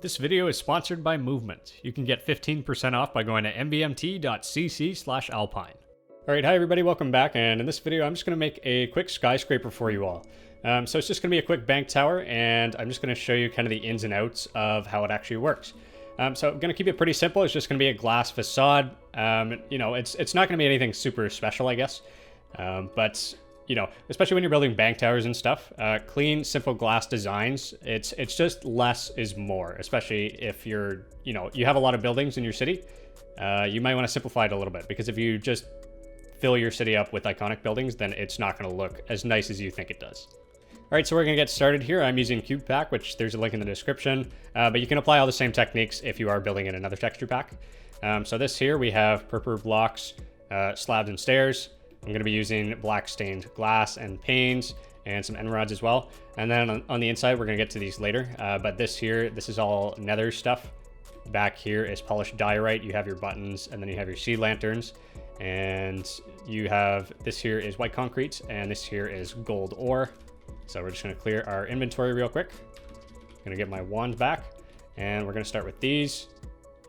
This video is sponsored by Movement. You can get 15% off by going to mbmt.cc/alpine. Alright, hi everybody, welcome back, and in this video I'm just going to make a quick skyscraper for you all. So it's just going to be a quick bank tower, and I'm just going to show you kind of the ins and outs of how it actually works. So I'm going to keep it pretty simple. It's just going to be a glass facade. You know, it's not going to be anything super special, I guess. But you know, especially when you're building bank towers and stuff, clean, simple glass designs, it's just less is more, especially if you're, you know, you have a lot of buildings in your city. You might want to simplify it a little bit, because if you just fill your city up with iconic buildings, then it's not going to look as nice as you think it does. All right, so we're going to get started here. I'm using Cube Pack, which there's a link in the description, but you can apply all the same techniques if you are building in another texture pack. So this here, we have purple blocks, slabs and stairs. I'm going to be using black stained glass and panes and some end rods as well. And then on the inside, we're going to get to these later. But this here, this is all nether stuff. Back here is polished diorite. You have your buttons, and then you have your sea lanterns. And you have, this here is white concrete, and this here is gold ore. So we're just going to clear our inventory real quick. I'm going to get my wand back, and we're going to start with these.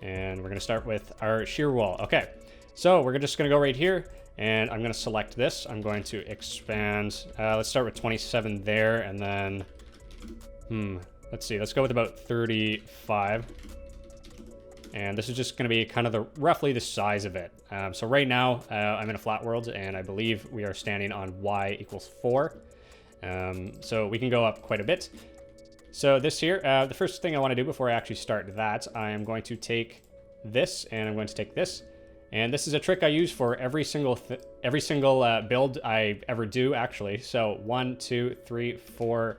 And we're going to start with our shear wall. Okay, so we're just going to go right here. And I'm going to select this. I'm going to expand. Let's start with 27 there, and then, let's see. Let's go with about 35. And this is just going to be kind of roughly the size of it. So right now, I'm in a flat world, and I believe we are standing on y equals 4. So we can go up quite a bit. So this here, the first thing I want to do before I actually start that, I am going to take this, and I'm going to take this. And this is a trick I use for every single build I ever do, actually. So 1, 2, 3, 4,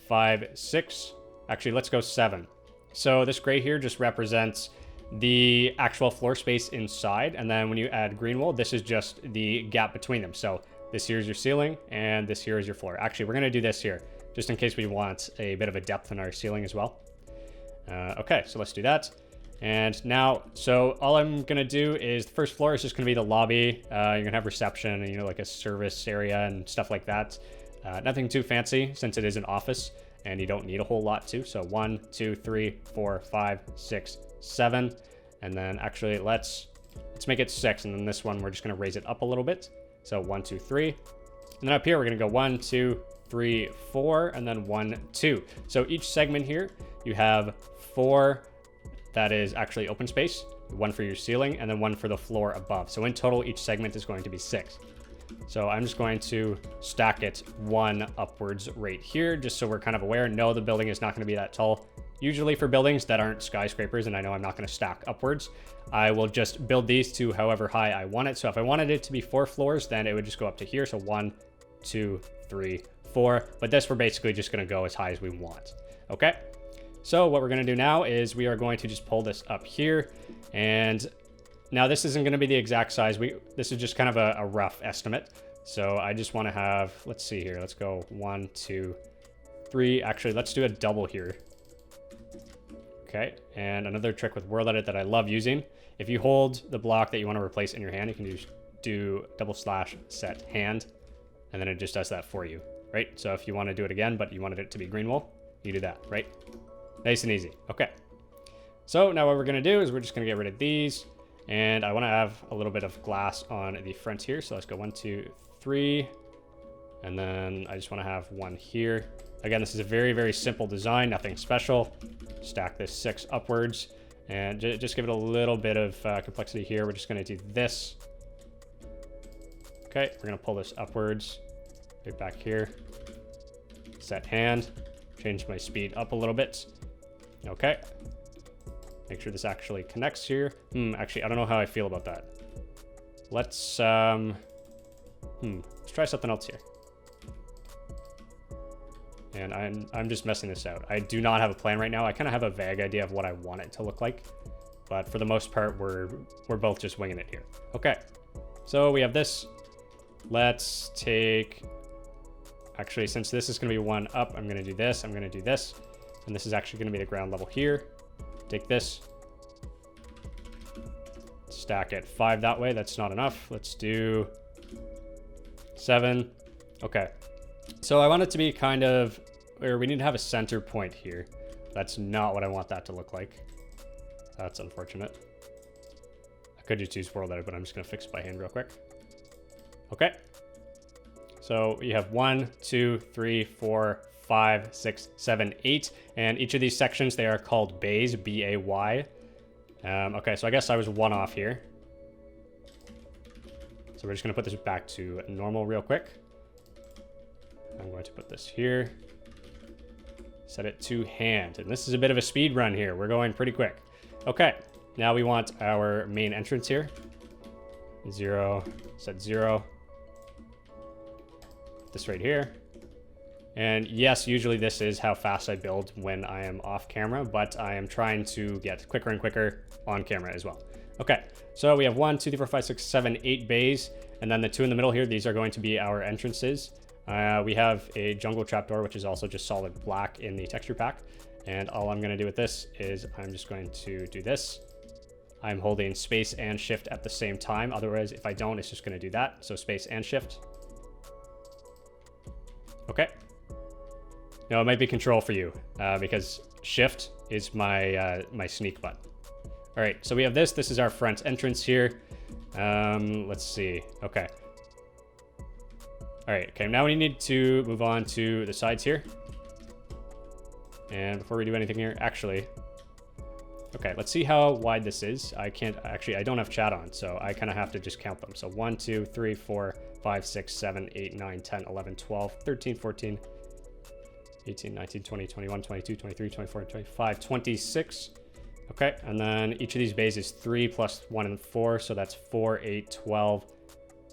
5, 6. Actually, let's go 7. So this gray here just represents the actual floor space inside. And then when you add green wool, this is just the gap between them. So this here is your ceiling, and this here is your floor. Actually, we're going to do this here, just in case we want a bit of a depth in our ceiling as well. Okay, so let's do that. And now, so all I'm going to do is the first floor is just going to be the lobby. You're going to have reception and, you know, like a service area and stuff like that. Nothing too fancy, since it is an office and you don't need a whole lot too. So 1, 2, 3, 4, 5, 6, 7. And then actually let's make it 6. And then this one, we're just going to raise it up a little bit. So 1, 2, 3. And then up here, we're going to go 1, 2, 3, 4, and then 1, 2. So each segment here, you have 4 that is actually open space, 1 for your ceiling, and then 1 for the floor above. So in total, each segment is going to be 6. So I'm just going to stack it 1 upwards right here, just so we're kind of aware. No, the building is not going to be that tall. Usually for buildings that aren't skyscrapers, and I know I'm not going to stack upwards, I will just build these to however high I want it. So if I wanted it to be 4 floors, then it would just go up to here. So 1, 2, 3, 4. But this, we're basically just going to go as high as we want. Okay. So what we're going to do now is we are going to just pull this up here. And now this isn't going to be the exact size. This is just kind of a rough estimate. So I just want to have, let's see here. Let's go 1, 2, 3. Actually, let's do a double here. Okay. And another trick with World Edit that I love using. If you hold the block that you want to replace in your hand, you can do /set hand. And then it just does that for you, right? So if you want to do it again, but you wanted it to be green wool, you do that, right? Nice and easy. Okay. So now what we're going to do is we're just going to get rid of these. And I want to have a little bit of glass on the front here. So let's go 1, 2, 3. And then I just want to have 1 here. Again, this is a very, very simple design. Nothing special. Stack this 6 upwards. And just give it a little bit of complexity here. We're just going to do this. Okay. We're going to pull this upwards. Right back here. Set hand. Change my speed up a little bit. Okay. Make sure this actually connects here. Actually, I don't know how I feel about that. Let's try something else here. And I'm just messing this out. I do not have a plan right now. I kind of have a vague idea of what I want it to look like. But for the most part, we're both just winging it here. Okay. So we have this. Let's take... Actually, since this is going to be 1 up, I'm going to do this. I'm going to do this. And this is actually going to be the ground level here. Take this. Stack it 5 that way. That's not enough. Let's do 7. Okay. So I want it to be kind of, or we need to have a center point here. That's not what I want that to look like. That's unfortunate. I could just use world edit, but I'm just going to fix it by hand real quick. Okay. So you have 1, 2, 3, 4, 5, 6, 7, 8. And each of these sections, they are called bays, B-A-Y. Okay, so I guess I was one off here. So we're just going to put this back to normal real quick. I'm going to put this here. Set it to hand. And this is a bit of a speed run here. We're going pretty quick. Okay, now we want our main entrance here. 0, set 0. This right here. And yes, usually this is how fast I build when I am off camera, but I am trying to get quicker and quicker on camera as well. Okay, so we have 1, 2, 3, 4, 5, 6, 7, 8 bays, and then the 2 in the middle here, these are going to be our entrances. We have a jungle trapdoor, which is also just solid black in the texture pack. And all I'm going to do with this is I'm just going to do this. I'm holding space and shift at the same time. Otherwise, if I don't, it's just going to do that. So space and shift. Okay. No, it might be control for you because shift is my my sneak button. All right, so we have this. This is our front entrance here. Let's see. Okay. All right. Okay. Now we need to move on to the sides here. And before we do anything here, actually, okay, let's see how wide this is. I can't actually. I don't have chat on, so I kind of have to just count them. So 1, 2, 3, 4, 5, 6, 7, 8, 9, 10, 11, 12, 13, 14. 18, 19, 20, 21, 22, 23, 24, 25, 26. Okay, and then each of these bays is 3 plus 1 and 4. So that's 4, 8, 12,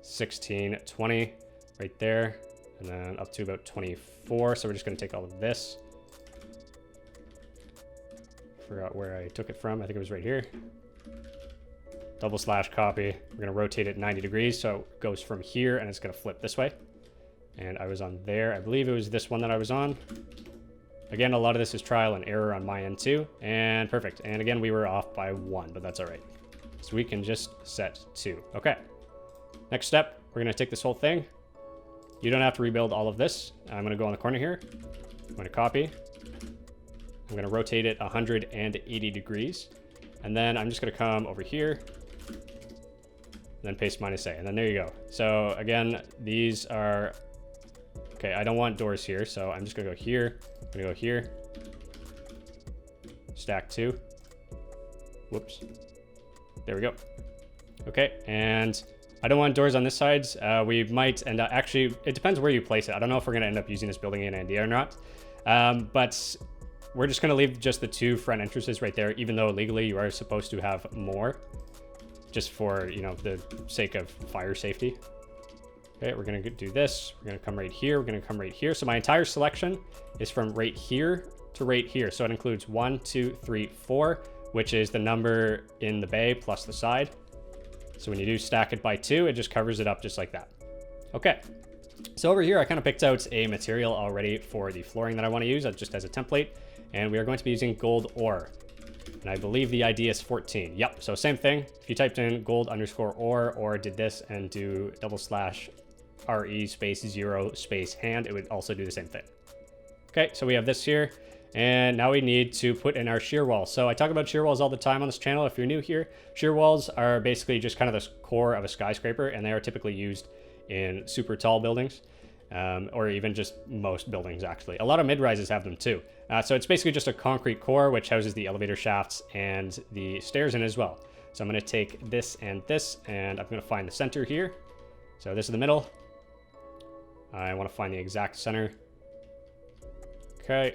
16, 20 right there. And then up to about 24. So we're just going to take all of this. Forgot where I took it from. I think it was right here. Double slash copy. We're going to rotate it 90 degrees. So it goes from here and it's going to flip this way. And I was on there. I believe it was this one that I was on. Again, a lot of this is trial and error on my end too. And perfect. And again, we were off by 1, but that's all right. So we can just set 2. Okay. Next step, we're going to take this whole thing. You don't have to rebuild all of this. I'm going to go on the corner here. I'm going to copy. I'm going to rotate it 180 degrees. And then I'm just going to come over here. And then paste -A. And then there you go. So again, these are... Okay, I don't want doors here, so I'm just going to go here. I'm going to go here. Stack 2. Whoops. There we go. Okay, and I don't want doors on this side. We might end up... Actually, it depends where you place it. I don't know if we're going to end up using this building in Andea or not. But we're just going to leave just the 2 front entrances right there, even though legally you are supposed to have more. Just for, you know, the sake of fire safety. Okay, we're going to do this. We're going to come right here. We're going to come right here. So my entire selection is from right here to right here. So it includes 1, 2, 3, 4, which is the number in the bay plus the side. So when you do stack it by 2, it just covers it up just like that. Okay. So over here, I kind of picked out a material already for the flooring that I want to use just as a template. And we are going to be using gold ore. And I believe the ID is 14. Yep, so same thing. If you typed in gold_ore or did this and do /RE space 0 space hand, it would also do the same thing. Okay, so we have this here. And now we need to put in our shear walls. So I talk about shear walls all the time on this channel. If you're new here, shear walls are basically just kind of the core of a skyscraper, and they are typically used in super tall buildings. Or even just most buildings, actually. A lot of mid-rises have them too. So it's basically just a concrete core, which houses the elevator shafts and the stairs in as well. So I'm going to take this, and I'm going to find the center here. So this is the middle. I want to find the exact center. Okay.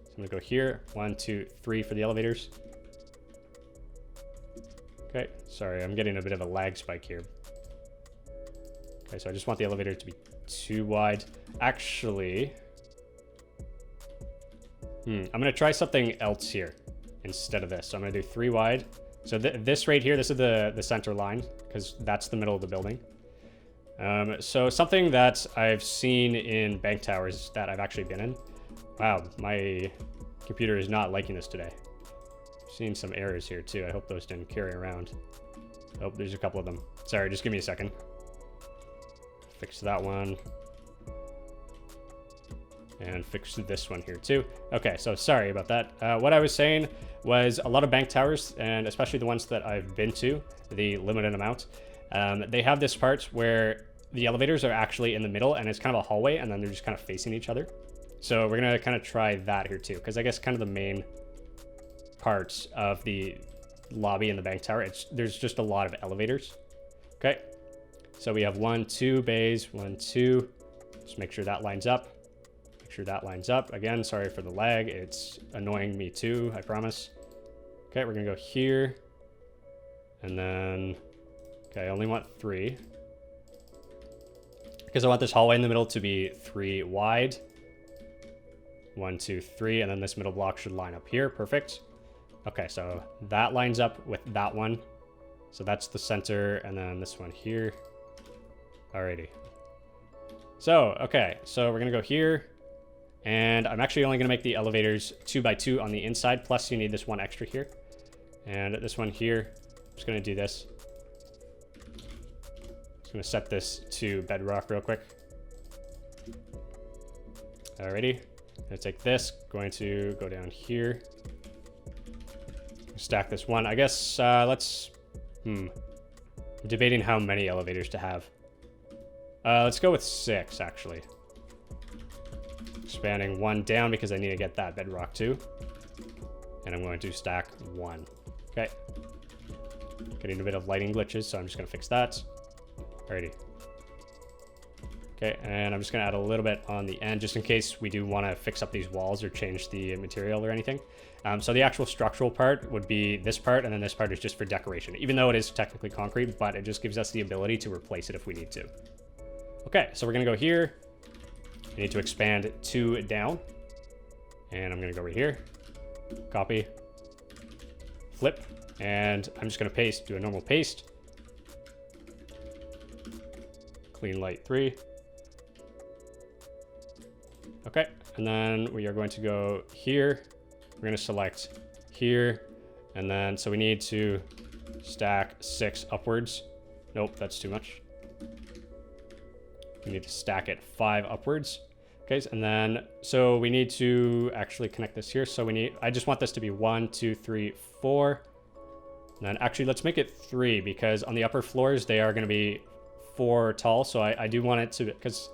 So I'm going to go here. 1, 2, 3 for the elevators. Okay. Sorry, I'm getting a bit of a lag spike here. Okay, so I just want the elevator to be too wide. Actually, I'm going to try something else here instead of this. So I'm going to do 3 wide. So this right here, this is the center line because that's the middle of the building. So something that I've seen in bank towers that I've actually been in. Wow, my computer is not liking this today. I've seen some errors here too. I hope those didn't carry around. Oh, there's a couple of them. Sorry, just give me a second. Fix that one. And fix this one here too. Okay, so sorry about that. What I was saying was a lot of bank towers, and especially the ones that I've been to, the limited amount, they have this part where the elevators are actually in the middle and it's kind of a hallway, and then they're just kind of facing each other. So we're gonna kind of try that here too, because I guess kind of the main parts of the lobby in the bank tower, there's just a lot of elevators. Okay, so we have 1, 2 bays, 1, 2. Just make sure that lines up. Make sure that lines up. Again, sorry for the lag. It's annoying me too, I promise. Okay, we're gonna go here. And then, okay, I only want 3. Because I want this hallway in the middle to be 3 wide. 1, 2, 3, and then this middle block should line up here. Perfect. Okay, so that lines up with that one. So that's the center, and then this one here. Alrighty. So, okay, so we're gonna go here. And I'm actually only going to make the elevators 2 by 2 on the inside. Plus, you need this one extra here. And this one here, I'm just going to do this. Just going to set this to bedrock real quick. Alrighty. Going to take this. Going to go down here. Stack this one. I guess let's... I'm debating how many elevators to have. Let's go with 6, actually. Expanding 1 down because I need to get that bedrock too. And I'm going to stack 1. Okay. Getting a bit of lighting glitches, so I'm just going to fix that. Alrighty. Okay, and I'm just going to add a little bit on the end just in case we do want to fix up these walls or change the material or anything. So the actual structural part would be this part, and then this part is just for decoration, even though it is technically concrete, but it just gives us the ability to replace it if we need to. Okay, so we're going to go here. I need to expand 2 down. And I'm going to go right here. Copy. Flip. And I'm just going to paste, do a normal paste. Clean light 3. Okay. And then we are going to go here. We're going to select here. And then, so we need to stack 6 upwards. Nope, that's too much. We need to stack it 5 upwards. Okay, and then, so we need to actually connect this here. So I just want this to be 1, 2, 3, 4. And then actually, let's make it 3 because on the upper floors, they are going to be 4 tall. So I do want it to, because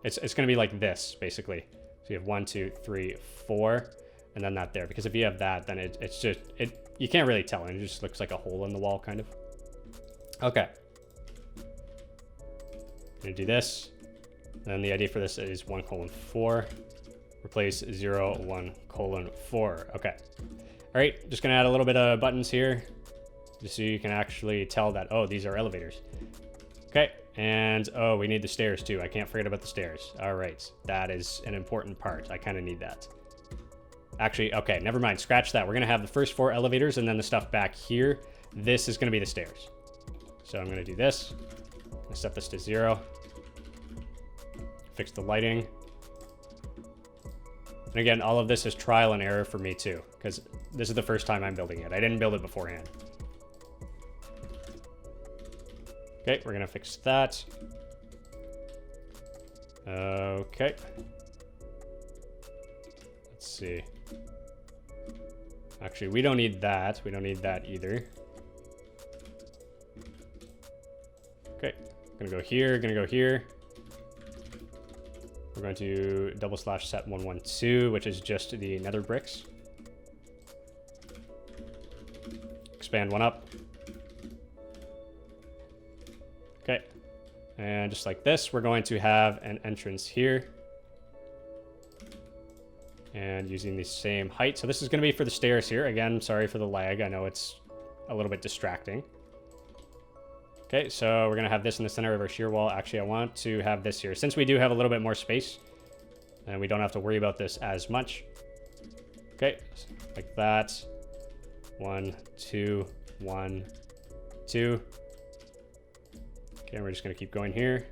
it's going to be like this, basically. So you have 1, 2, 3, 4, and then that there. Because if you have that, then it's just, you can't really tell. It just looks like a hole in the wall, kind of. Okay. I'm going to do this. Then the idea for this is 1:4. Replace 0, 1:4. Okay. All right, just gonna add a little bit of buttons here, just so you can actually tell that, oh, these are elevators. Okay, and oh, we need the stairs too. I can't forget about the stairs. All right, that is an important part. I kind of need that. Actually, okay, never mind. Scratch that. We're gonna have the first 4 elevators and then the stuff back here. This is gonna be the stairs. So I'm gonna do this. I'm gonna set this to 0. Fix the lighting. And again, all of this is trial and error for me too, because this is the first time I'm building it. I didn't build it beforehand. Okay, we're gonna fix that. Okay. Let's see. Actually, we don't need that. We don't need that either. Okay, gonna go here, gonna go here. We're going to /set 112, which is just the nether bricks. Expand 1 up. Okay. And just like this, we're going to have an entrance here. And using the same height. So this is going to be for the stairs here. Again, sorry for the lag. I know it's a little bit distracting. Okay, so we're going to have this in the center of our shear wall. Actually, I want to have this here. Since we do have a little bit more space, and we don't have to worry about this as much. Okay, like that. 1, 2, 1, 2. Okay, we're just going to keep going here.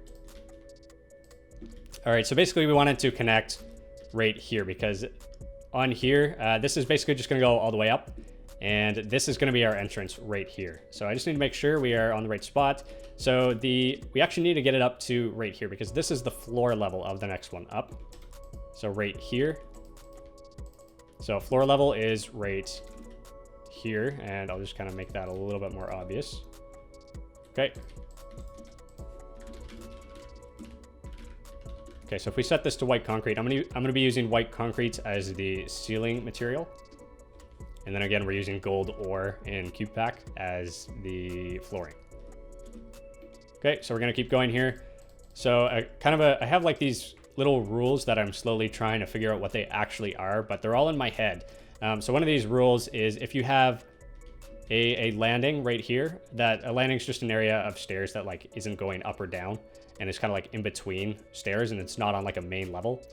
All right, so basically we wanted to connect right here because on here, this is basically just going to go all the way up. And this is going to be our entrance right here. So I just need to make sure we are on the right spot. So we actually need to get it up to right here because this is the floor level of the next one up. So right here. So floor level is right here, and I'll just kind of make that a little bit more obvious. Okay. Okay, so if we set this to white concrete, I'm gonna be using white concrete as the ceiling material. And then again, we're using gold ore in cube pack as the flooring. Okay, so we're gonna keep going here. So I have like these little rules that I'm slowly trying to figure out what they actually are, but they're all in my head. So one of these rules is if you have a landing right here, that a landing is just an area of stairs that like isn't going up or down, and it's kind of like in between stairs, and it's not on like a main level.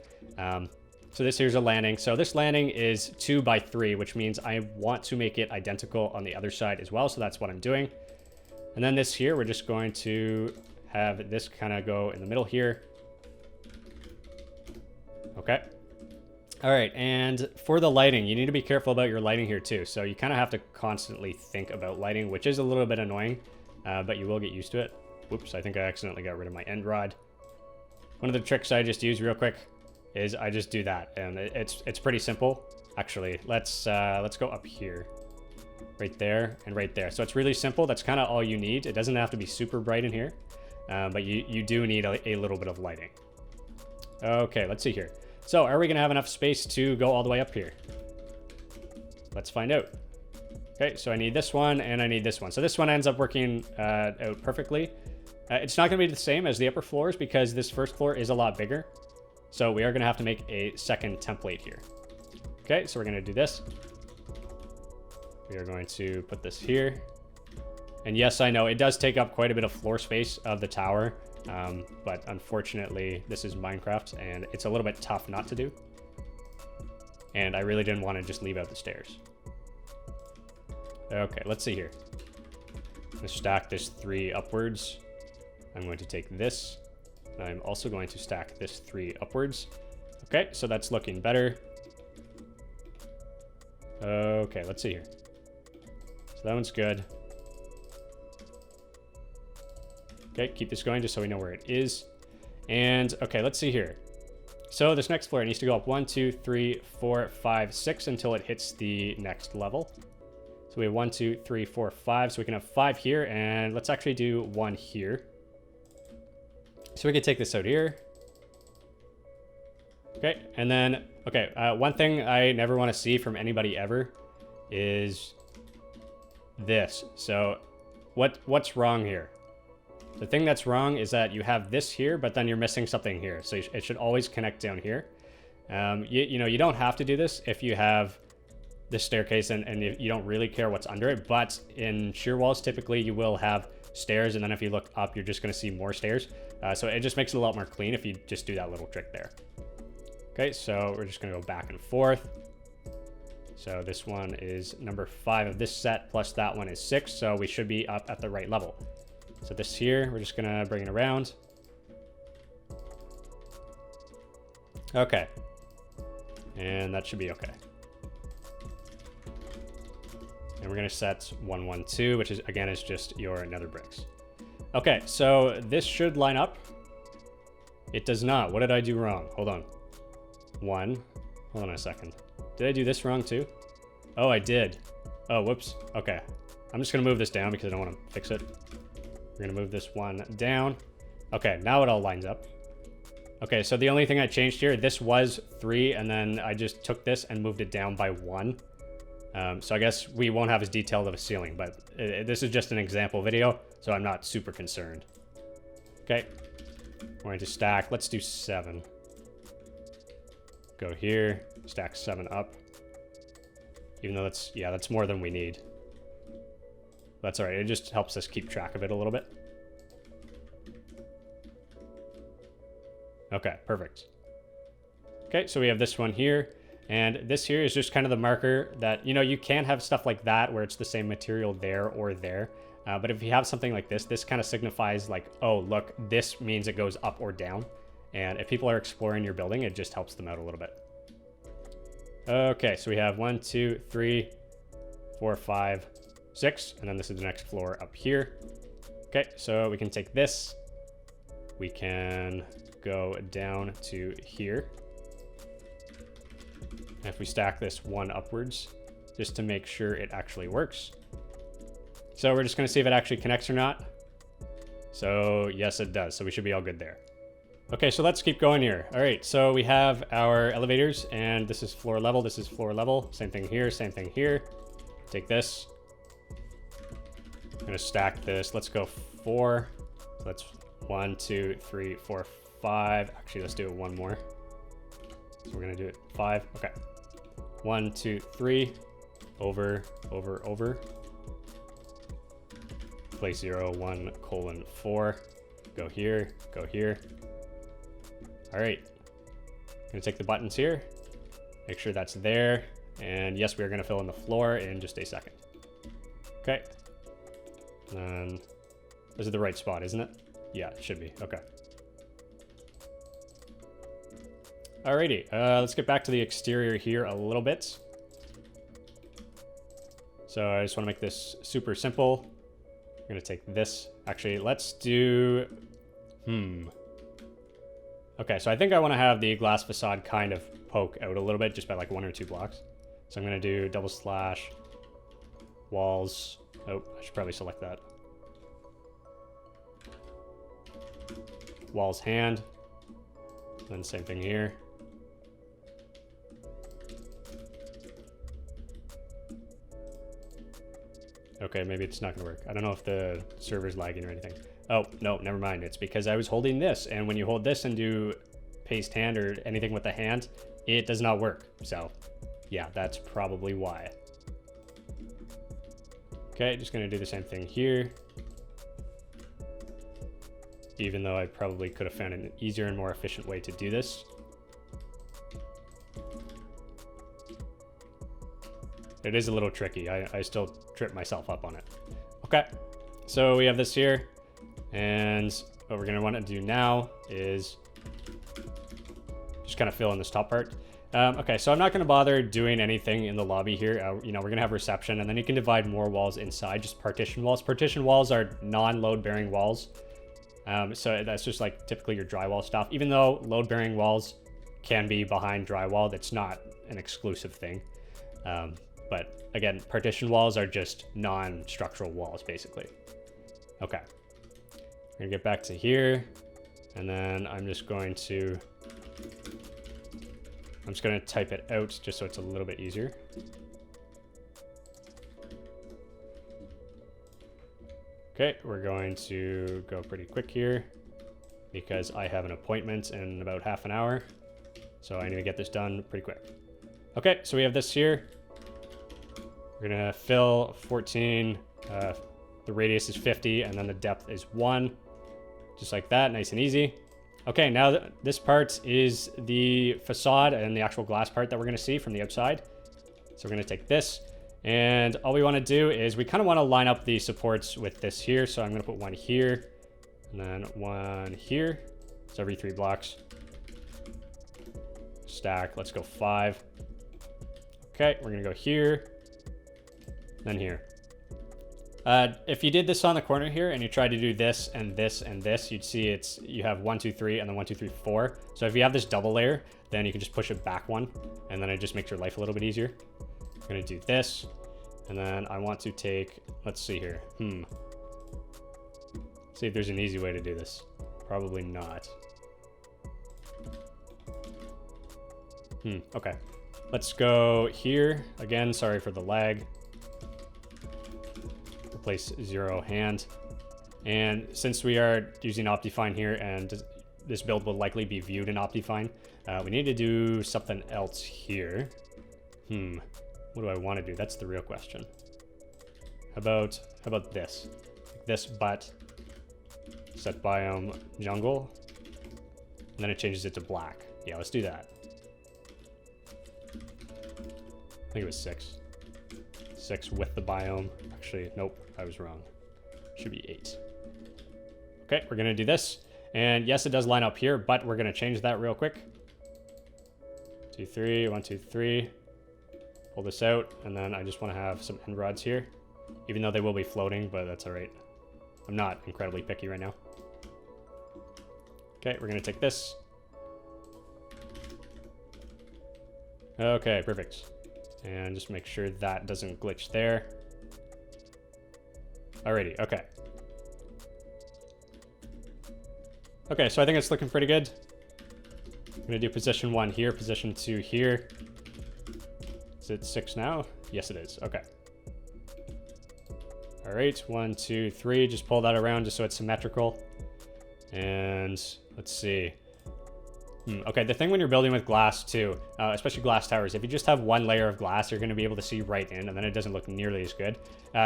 So this here's a landing. So this landing is 2 by 3, which means I want to make it identical on the other side as well. So that's what I'm doing. And then this here, we're just going to have this kind of go in the middle here. Okay. All right. And for the lighting, you need to be careful about your lighting here too. So you kind of have to constantly think about lighting, which is a little bit annoying, but you will get used to it. Whoops, I think I accidentally got rid of my end rod. One of the tricks I just use real quick is I just do that, and it's pretty simple. Actually, let's go up here, right there and right there. So it's really simple. That's kind of all you need. It doesn't have to be super bright in here, but you do need a little bit of lighting. Okay, let's see here. So are we gonna have enough space to go all the way up here? Let's find out. Okay, so I need this one and I need this one. So this one ends up working out perfectly. It's not gonna be the same as the upper floors because this first floor is a lot bigger. So we are gonna have to make a second template here. Okay, so we're gonna do this. We are going to put this here. And yes, I know it does take up quite a bit of floor space of the tower, but unfortunately this is Minecraft and it's a little bit tough not to do. And I really didn't want to just leave out the stairs. Okay, let's see here. I'm gonna stack this 3 upwards. I'm going to take this. And I'm also going to stack this 3 upwards. Okay, so that's looking better. Okay, let's see here. So that one's good. Okay, keep this going just so we know where it is. And okay, let's see here. So this next floor needs to go up 1, 2, 3, 4, 5, 6 until it hits the next level. So we have 1, 2, 3, 4, 5. So we can have 5 here, and let's actually do 1 here. So we can take this out here. Okay, and then, okay, one thing I never want to see from anybody ever is this. So what's wrong here? The thing that's wrong is that you have this here, but then you're missing something here. So it should always connect down here. You know, you don't have to do this if you have this staircase and you don't really care what's under it, but in shear walls, typically you will have stairs, and then if you look up, you're just going to see more stairs. So it just makes it a lot more clean if you just do that little trick there. Okay, so we're just going to go back and forth. So this one is number 5 of this set, plus that one is 6, so we should be up at the right level. So this here, we're just going to bring it around. Okay. And that should be okay. And we're going to set 1, 1, 2, which is, again, is just your nether bricks. Okay, so this should line up. It does not. What did I do wrong? Hold on. 1. Hold on a second. Did I do this wrong too? Oh, I did. Oh, whoops. Okay. I'm just going to move this down because I don't want to fix it. We're going to move this one down. Okay, now it all lines up. Okay, so the only thing I changed here, this was 3, and then I just took this and moved it down by 1. So I guess we won't have as detailed of a ceiling, but this is just an example video, so I'm not super concerned. Okay, we're going to stack. Let's do 7. Go here, stack 7 up. Even though that's more than we need. That's all right. It just helps us keep track of it a little bit. Okay, perfect. Okay, so we have this one here. And this here is just kind of the marker that, you know, you can have stuff like that where it's the same material there or there. But if you have something like this kind of signifies like, oh, look, this means it goes up or down. And if people are exploring your building, it just helps them out a little bit. Okay, so we have 1, 2, 3, 4, 5, 6. And then this is the next floor up here. Okay, so we can take this. We can go down to here. And if we stack this one upwards, just to make sure it actually works. So we're just going to see if it actually connects or not. So yes, it does. So we should be all good there. Okay, so let's keep going here. All right, so we have our elevators, and this is floor level. This is floor level. Same thing here. Same thing here. Take this. I'm going to stack this. Let's go 4. So that's 1, 2, 3, 4, 5. Actually, let's do it one more. So we're going to do it 5. Okay. 1, 2, 3. Over, over, over. Place 0, 1, colon, 4. Go here, go here. All right. I'm going to take the buttons here. Make sure that's there. And yes, we are going to fill in the floor in just a second. Okay. And this is the right spot, isn't it? Yeah, it should be. Okay. Alrighty, let's get back to the exterior here a little bit. So I just want to make this super simple. I'm going to take this. Actually, let's do... Okay, so I think I want to have the glass facade kind of poke out a little bit, just by like 1 or 2 blocks. So I'm going to do double slash walls. Oh, I should probably select that. Walls hand. Then same thing here. Okay, maybe it's not gonna work. I don't know if the server's lagging or anything. Oh, no, never mind. It's because I was holding this, and when you hold this and do paste hand or anything with the hand, it does not work. So, yeah, that's probably why. Okay, just gonna do the same thing here. Even though I probably could have found an easier and more efficient way to do this. It is a little tricky. I still trip myself up on it. Okay, so we have this here. And what we're gonna want to do now is just kind of fill in this top part. Okay, so I'm not gonna bother doing anything in the lobby here. You know, we're gonna have reception, and then you can divide more walls inside, just partition walls. Partition walls are non-load bearing walls. So that's just like typically your drywall stuff. Even though load bearing walls can be behind drywall, that's not an exclusive thing. But again, partition walls are just non-structural walls, basically. Okay. We're gonna get back to here. And then I'm just going to type it out just so it's a little bit easier. Okay, we're going to go pretty quick here because I have an appointment in about half an hour. So I need to get this done pretty quick. Okay, so we have this here. We're gonna fill 14, the radius is 50, and then the depth is 1. Just like that, nice and easy. Okay, now this part is the facade and the actual glass part that we're gonna see from the outside. So we're gonna take this, and all we wanna do is we kinda wanna line up the supports with this here. So I'm gonna put 1 here, and then 1 here. So every 3 blocks. Stack, let's go 5. Okay, we're gonna go here. Then here. If you did this on the corner here and you tried to do this and this and this, you'd see you have 1, 2, 3, and then 1, 2, 3, 4. So if you have this double layer, then you can just push it back 1, and then it just makes your life a little bit easier. I'm gonna do this, and then I want to take, let's see here. See if there's an easy way to do this. Probably not. Okay. Let's go here. Again, sorry for the lag. Place 0 hand. And since we are using Optifine here and this build will likely be viewed in Optifine, we need to do something else here. What do I want to do? That's the real question. How about this? This, but set biome jungle, and then it changes it to black. Yeah, let's do that. I think it was 6. 6 with the biome. Actually, nope, I was wrong. Should be 8. Okay, we're gonna do this. And yes, it does line up here, but we're gonna change that real quick. 2, 3, 1, 2, 3. Pull this out, and then I just wanna have some end rods here. Even though they will be floating, but that's all right. I'm not incredibly picky right now. Okay, we're gonna take this. Okay, perfect. And just make sure that doesn't glitch there. Alrighty, okay. Okay, so I think it's looking pretty good. I'm gonna do position 1 here, position 2 here. Is it 6 now? Yes, it is. Okay. All right, 1, 2, 3. Just pull that around just so it's symmetrical. And let's see. Okay, the thing when you're building with glass too, especially glass towers, if you just have one layer of glass, you're going to be able to see right in, and then it doesn't look nearly as good.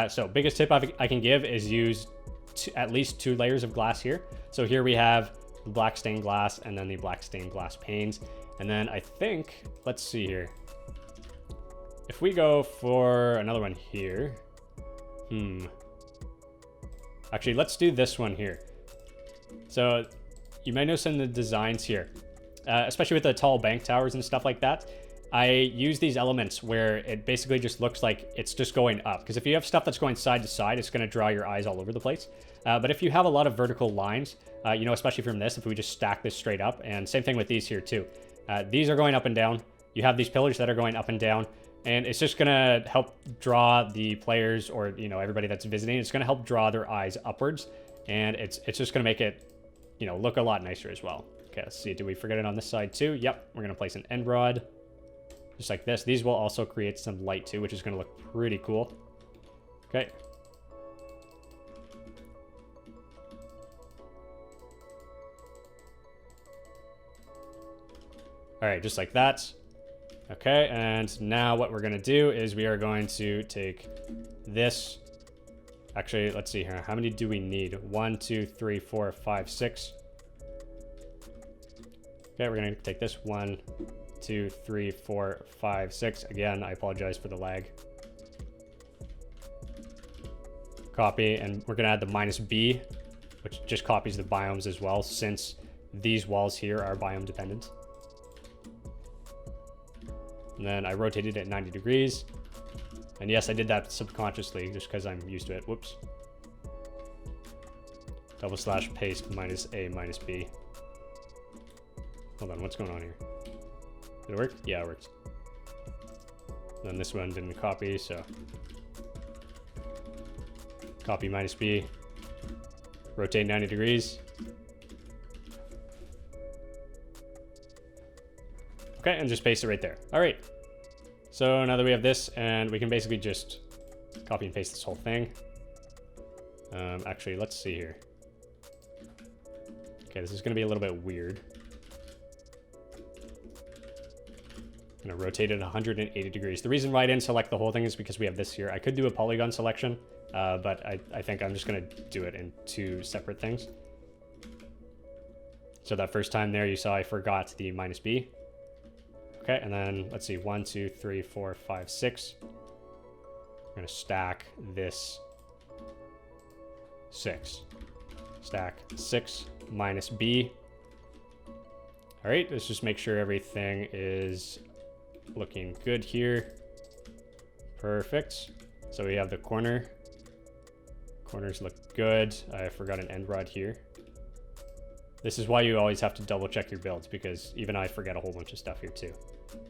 So biggest tip I can give is use at least 2 layers of glass here. So here we have the black stained glass and then the black stained glass panes. And then I think, let's see here. If we go for another one here. Actually, let's do this one here. So you might notice in the designs here, especially with the tall bank towers and stuff like that, I use these elements where it basically just looks like it's just going up. Because if you have stuff that's going side to side, it's going to draw your eyes all over the place. But if you have a lot of vertical lines, you know, especially from this, if we just stack this straight up, and same thing with these here too. These are going up and down. You have these pillars that are going up and down. And it's just going to help draw the players, or, you know, everybody that's visiting. It's going to help draw their eyes upwards. And it's just going to make it, you know, look a lot nicer as well. Okay, let's see. Do we forget it on this side too? Yep. We're going to place an end rod. Just like this. These will also create some light too, which is going to look pretty cool. Okay. All right, just like that. Okay, and now what we're going to do is we are going to take this. Actually, let's see here. How many do we need? 1, 2, 3, 4, 5, 6. Okay, we're going to take this 1, 2, 3, 4, 5, 6. Again, I apologize for the lag. Copy, and we're going to add the -B, which just copies the biomes as well, since these walls here are biome dependent. And then I rotated it 90 degrees. And yes, I did that subconsciously just because I'm used to it. Whoops. / paste -A -B. Hold on, what's going on here? Did it work? Yeah, it worked. And then this one didn't copy, so copy -B. Rotate 90 degrees. Okay, and just paste it right there. All right. So now that we have this, and we can basically just copy and paste this whole thing. Actually, let's see here. Okay, this is going to be a little bit weird. I'm going to rotate it 180 degrees. The reason why I didn't select the whole thing is because we have this here. I could do a polygon selection, but I think I'm just going to do it in 2 separate things. So that first time there, you saw I forgot the -B. Okay, and then let's see, 1, 2, 3, 4, 5, 6. We're going to stack this 6. Stack 6 -B. All right, let's just make sure everything is looking good here. Perfect. So we have the corner. Corners look good. I forgot an end rod here. This is why you always have to double check your builds, because even I forget a whole bunch of stuff here too.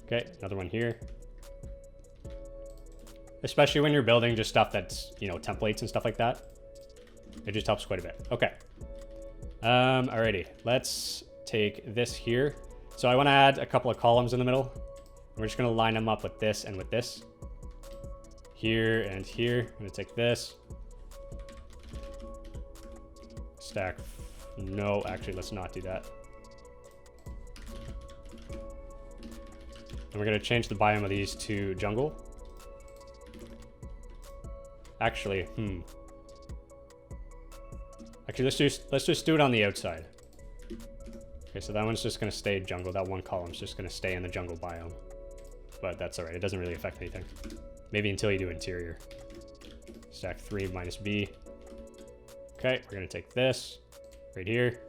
Okay, another one here. Especially when you're building just stuff that's, you know, templates and stuff like that. It just helps quite a bit. Okay. Alrighty, let's take this here. So I want to add a couple of columns in the middle. We're just going to line them up with this and with this. Here and here. I'm going to take this. Stack. No, actually, let's not do that. And we're going to change the biome of these to jungle. Actually, Actually, let's just do it on the outside. Okay, so that one's just going to stay jungle. That one column's just going to stay in the jungle biome. But that's all right. It doesn't really affect anything. Maybe until you do interior. Stack 3 -B. Okay, we're going to take this right here.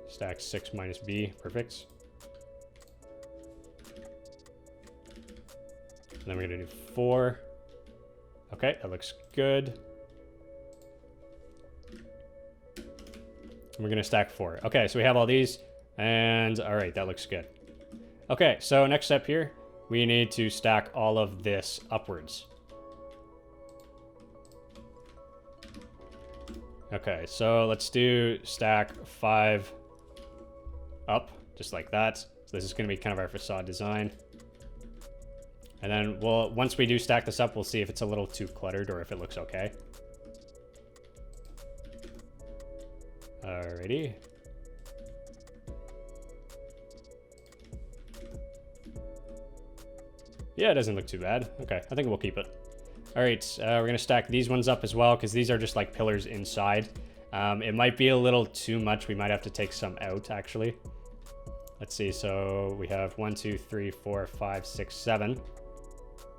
Stack 6 -B. Perfect. And then we're going to do 4. Okay, that looks good. And we're going to stack 4. Okay, so we have all these. And all right, that looks good. Okay, so next step here, we need to stack all of this upwards. Okay, so let's do stack 5 up, just like that. So this is going to be kind of our facade design. And then once we do stack this up, we'll see if it's a little too cluttered or if it looks okay. Alrighty. Yeah, it doesn't look too bad. Okay, I think we'll keep it. All right, we're gonna stack these ones up as well because these are just like pillars inside. It might be a little too much. We might have to take some out actually. Let's see, so we have 1, 2, 3, 4, 5, 6, 7.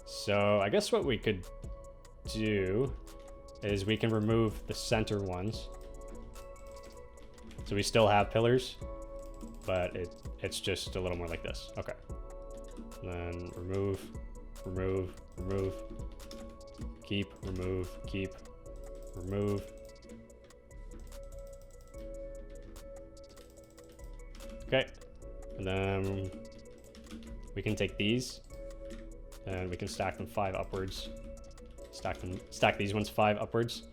So I guess what we could do is we can remove the center ones. So we still have pillars, but it's just a little more like this. Okay. And then remove, remove, remove, keep, remove, keep, remove. Okay. And then we can take these and we can stack them 5 upwards. Stack these ones 5 upwards.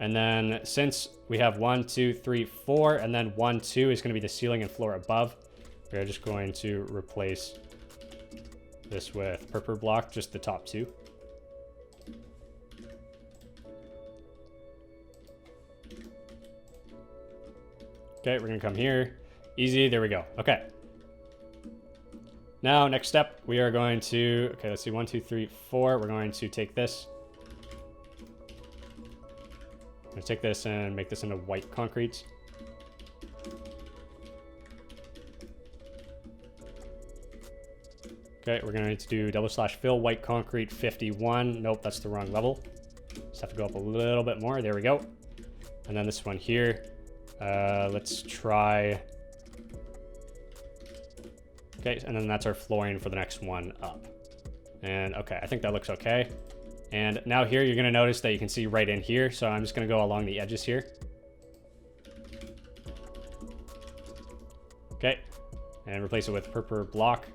And then since we have 1, 2, 3, 4, and then 1, 2 is going to be the ceiling and floor above, we're just going to replace this with purple block, just the top 2. Okay, we're going to come here. Easy, there we go. Okay. Now, next step, we are going to, okay, let's see, 1, 2, 3, 4. We're going to take this. I'm going to take this and make this into white concrete. Okay, we're going to need to do /fill white concrete 51. Nope, that's the wrong level. Just have to go up a little bit more. There we go. And then this one here. Let's try. Okay, and then that's our flooring for the next one up. And okay, I think that looks okay. And now here you're going to notice that you can see right in here. So I'm just going to go along the edges here. Okay, and replace it with purple block.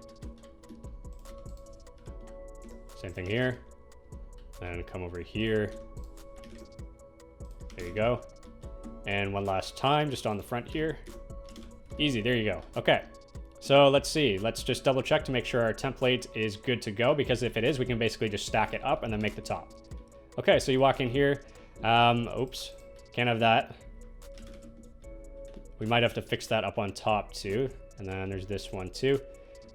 Same thing here. And come over here. There you go. And one last time, just on the front here. Easy, there you go. Okay, so let's see. Let's just double check to make sure our template is good to go, because if it is, we can basically just stack it up and then make the top. Okay, so you walk in here. Oops, can't have that. We might have to fix that up on top too. And then there's this one too.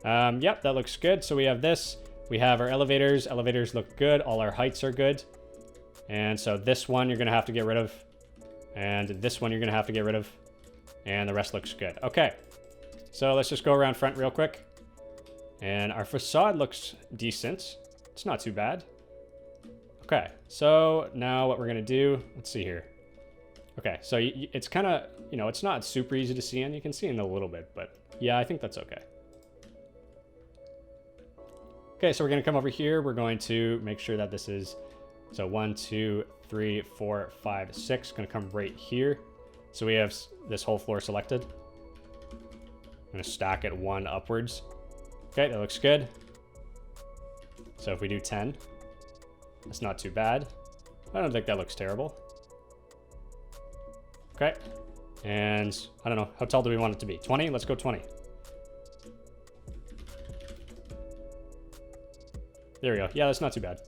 Yep, that looks good. So we have this. We have our elevators. Elevators look good. All our heights are good. And so this one you're going to have to get rid of. And this one you're going to have to get rid of. And the rest looks good. Okay. So let's just go around front real quick. And our facade looks decent. It's not too bad. Okay. So now what we're going to do, let's see here. Okay. So it's kind of, you know, it's not super easy to see in. You can see in a little bit, but yeah, I think that's okay. Okay, so we're going to come over here. We're going to make sure that this is, so 1, 2, 3, 4, 5, 6. Going to come right here. So we have this whole floor selected. I'm going to stack it 1 upwards. Okay, that looks good. So if we do 10, that's not too bad. I don't think that looks terrible. Okay, and I don't know, how tall do we want it to be? 20? Let's go 20. There we go. Yeah, that's not too bad.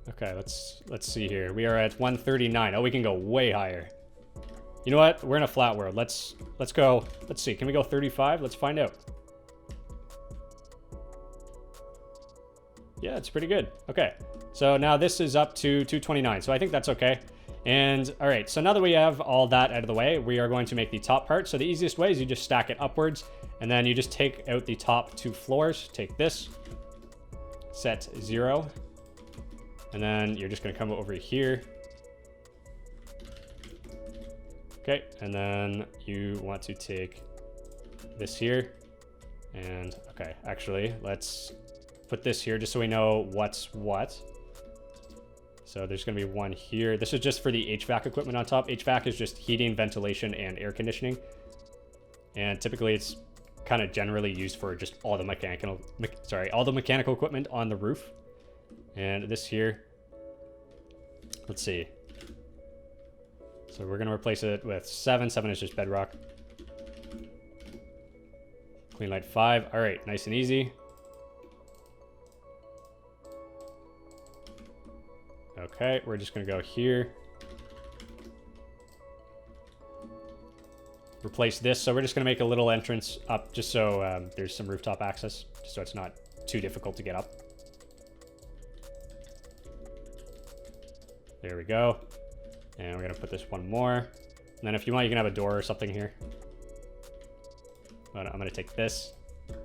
Okay, let's see here. We are at 139. Oh, we can go way higher. You know what? We're in a flat world. Let's go. Let's see. Can we go 35? Let's find out. Yeah, it's pretty good. Okay. So now this is up to 229. So I think that's okay. And all right, so now that we have all that out of the way, we are going to make the top part. So the easiest way is you just stack it upwards, and then you just take out the top 2 floors. Take this, set 0, and then you're just going to come over here. Okay, and then you want to take this here, and okay, actually, let's put this here just so we know what's what. So there's going to be one here. This is just for the HVAC equipment on top. HVAC is just heating, ventilation, and air conditioning. and typically it's kind of generally used for just all the mechanical equipment on the roof. And this here, let's see. So we're gonna replace it with 7. 7 is just bedrock. Clean light 5. All right, nice and easy. Okay, we're just gonna go here. Replace this. So we're just gonna make a little entrance up just so there's some rooftop access, just so it's not too difficult to get up. There we go. And we're gonna put this one more. And then if you want, you can have a door or something here. But I'm gonna take this. I'm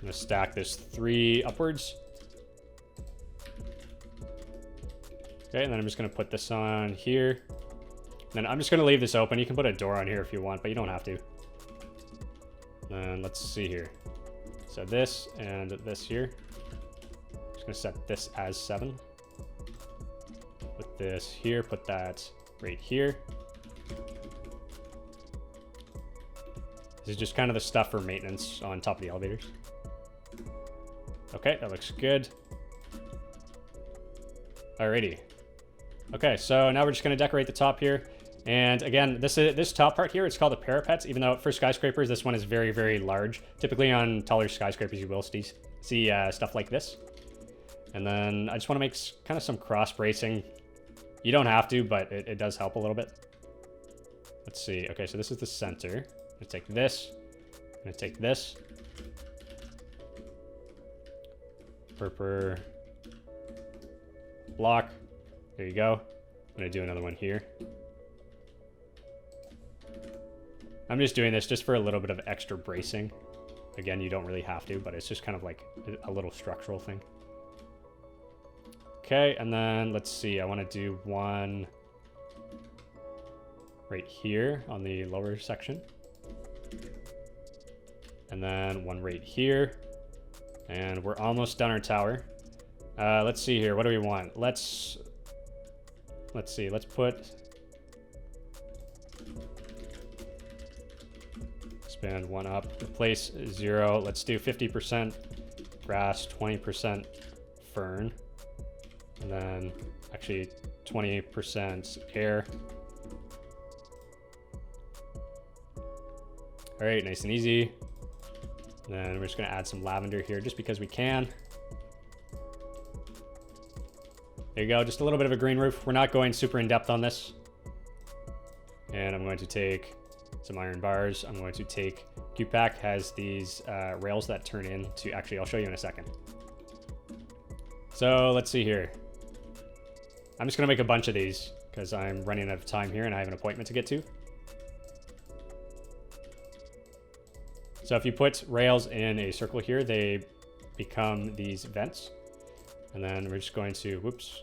gonna stack this 3 upwards. Okay, and then I'm just gonna put this on here. And then I'm just gonna leave this open. You can put a door on here if you want, but you don't have to. And let's see here. So this and this here. Just gonna set this as 7. Put this here, put that right here. This is just kind of the stuff for maintenance on top of the elevators. Okay, that looks good. Alrighty. Okay, so now we're just going to decorate the top here. And again, this top part here, it's called the parapets, even though for skyscrapers, this one is very, very large. Typically on taller skyscrapers, you will see stuff like this. And then I just want to make kind of some cross bracing. You don't have to, but it does help a little bit. Let's see. Okay, so this is the center. I'm going to take this. I'm going to take this. Purple block. There you go. I'm going to do another one here. I'm just doing this just for a little bit of extra bracing. Again, you don't really have to, but it's just kind of like a little structural thing. Okay, and then let's see. I want to do one right here on the lower section. And then one right here. And we're almost done our tower. Let's see here. What do we want? Let's see. Let's put... Expand 1 up. Replace 0. Let's do 50% grass, 20% fern. And then actually 20% air. All right, nice and easy. And then we're just gonna add some lavender here just because we can. There you go, just a little bit of a green roof. We're not going super in depth on this. And I'm going to take some iron bars. I'm going to take, CubePack has these rails that turn into, actually I'll show you in a second. So let's see here. I'm just gonna make a bunch of these because I'm running out of time here and I have an appointment to get to. So if you put rails in a circle here, they become these vents. And then we're just going to, whoops.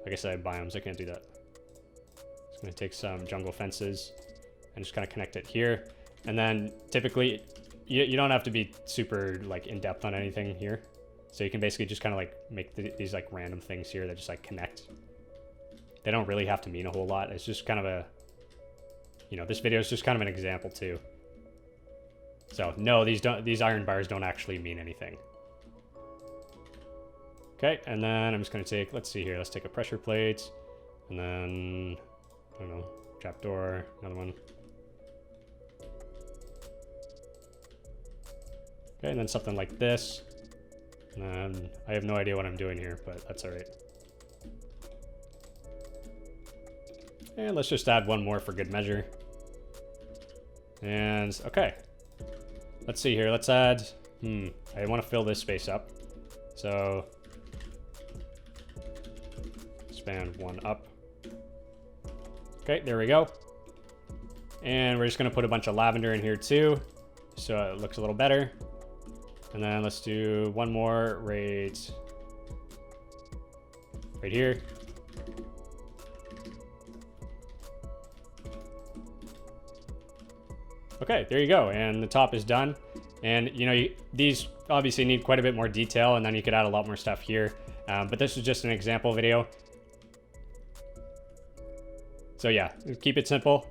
I guess I have biomes, I can't do that. Just gonna take some jungle fences and just kind of connect it here. And then typically, you don't have to be super like in depth on anything here. So you can basically just kind of like make these like random things here that just like connect. They don't really have to mean a whole lot. It's just kind of a, you know, this video is just kind of an example too. So no, these iron bars don't actually mean anything. Okay, and then I'm just gonna take, let's see here, let's take a pressure plate, and then, I don't know, trapdoor, another one. Okay, and then something like this. And then I have no idea what I'm doing here, but that's all right. And let's just add one more for good measure. And okay. Let's see here. Let's add, I want to fill this space up. So expand 1 up. Okay, there we go. And we're just going to put a bunch of lavender in here too, so it looks a little better. And then let's do one more right here. Okay, there you go. And the top is done. And you know, these obviously need quite a bit more detail, and then you could add a lot more stuff here. But this is just an example video. So yeah, keep it simple.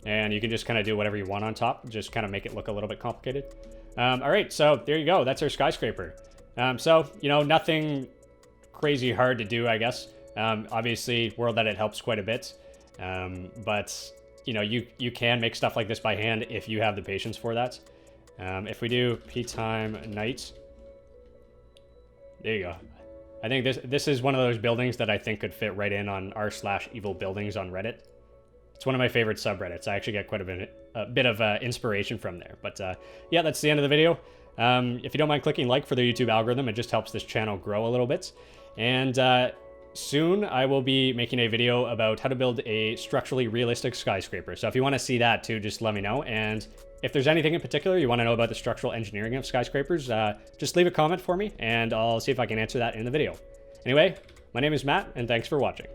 and you can just kind of do whatever you want on top, just kind of make it look a little bit complicated. All right, so there you go. That's our skyscraper. So, you know, nothing crazy hard to do, I guess. Obviously, World Edit helps quite a bit, but you know, you can make stuff like this by hand if you have the patience for that. If we do p-time night, there you go. I think this is one of those buildings that I think could fit right in on r/evil buildings on Reddit. It's one of my favorite subreddits. I actually get quite a bit of inspiration from there. But yeah, that's the end of the video. If you don't mind clicking like for the YouTube algorithm, it just helps this channel grow a little bit. And soon I will be making a video about how to build a structurally realistic skyscraper. So if you want to see that too, just let me know. And if there's anything in particular you want to know about the structural engineering of skyscrapers, just leave a comment for me and I'll see if I can answer that in the video. Anyway, my name is Matt and thanks for watching.